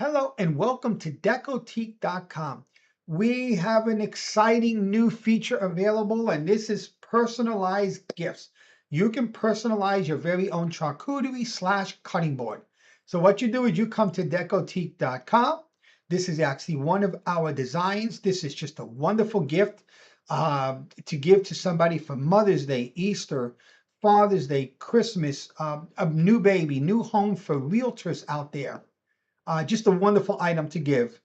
Hello and welcome to Decotique.com. We have an exciting new feature available, and this is personalized gifts. You can personalize your very own charcuterie slash cutting board. So what you do is you come to Decotique.com. This is actually one of our designs. This is just a wonderful gift to give to somebody for Mother's Day, Easter, Father's Day, Christmas, a new baby, new home for realtors out there. Just a wonderful item to give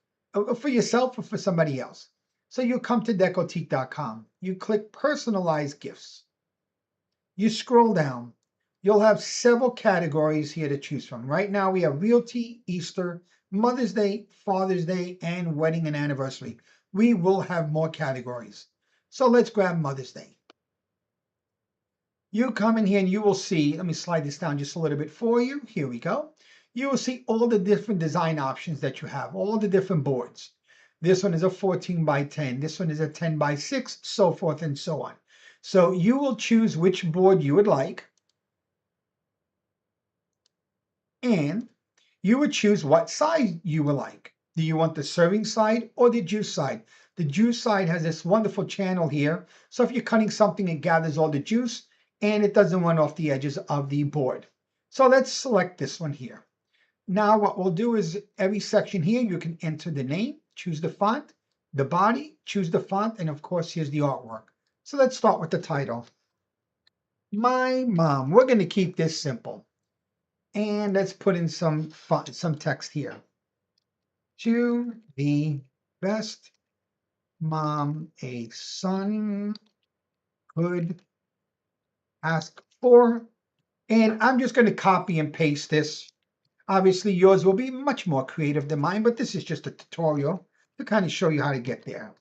for yourself or for somebody else. So you come to Decotique.com. You click Personalize Gifts. You scroll down. You'll have several categories here to choose from. Right now we have Realty, Easter, Mother's Day, Father's Day, and Wedding and Anniversary. We will have more categories. So let's grab Mother's Day. You come in here and you will see, let me slide this down just a little bit for you. Here we go. You will see all the different design options that you have, all the different boards. This one is a 14 by 10. This one is a 10 by 6, so forth and so on. So you will choose which board you would like. And you would choose what side you would like. Do you want the serving side or the juice side? The juice side has this wonderful channel here. So if you're cutting something, it gathers all the juice and it doesn't run off the edges of the board. So let's select this one here. Now what we'll do is every section here, you can enter the name, choose the font, the body, choose the font, and of course, here's the artwork. So let's start with the title. My Mom. We're going to keep this simple. And let's put in some font, some text here. To the best mom a son could ask for. And I'm just going to copy and paste this. Obviously, yours will be much more creative than mine, but this is just a tutorial to kind of show you how to get there.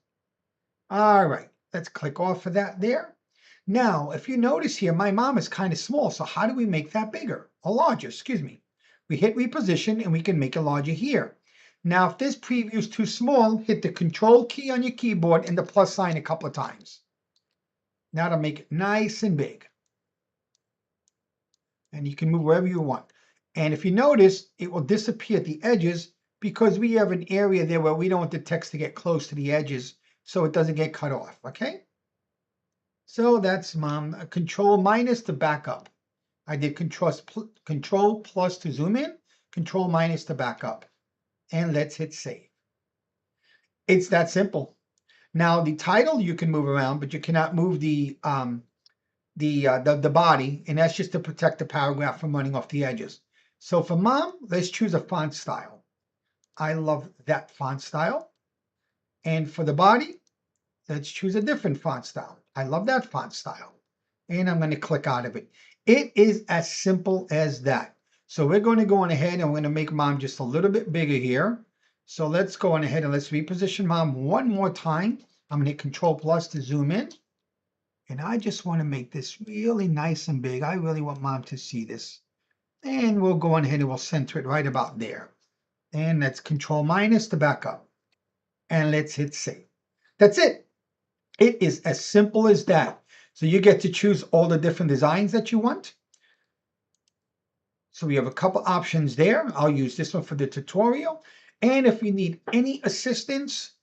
All right, let's click off of that there. Now, if you notice here, my mom is kind of small, so how do we make that bigger or larger? Excuse me. We hit reposition and we can make it larger here. Now, if this preview is too small, hit the Control key on your keyboard and the plus sign a couple of times. Now to make it nice and big. And you can move wherever you want. And if you notice, it will disappear at the edges because we have an area there where we don't want the text to get close to the edges so it doesn't get cut off, okay? So that's Mom. Control minus to back up. I did Control plus to zoom in, Control minus to back up. And let's hit save. It's that simple. Now the title you can move around, but you cannot move the body, and that's just to protect the paragraph from running off the edges. So for Mom, let's choose a font style. I love that font style. And for the body, let's choose a different font style. I love that font style. And I'm going to click out of it. It is as simple as that. So we're going to go on ahead and we're going to make Mom just a little bit bigger here. So let's go on ahead and let's reposition Mom one more time. I'm going to hit Control plus to zoom in. And I just want to make this really nice and big. I really want Mom to see this. And we'll go on ahead and we'll center it right about there. And let's Control minus to back up. And let's hit save. That's it. It is as simple as that. So you get to choose all the different designs that you want. So we have a couple options there. I'll use this one for the tutorial. And if you need any assistance,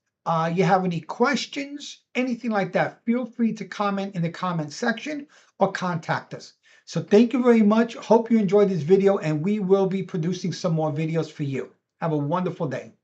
you have any questions, anything like that, feel free to comment in the comment section or contact us. So thank you very much. Hope you enjoyed this video, and we will be producing some more videos for you. Have a wonderful day.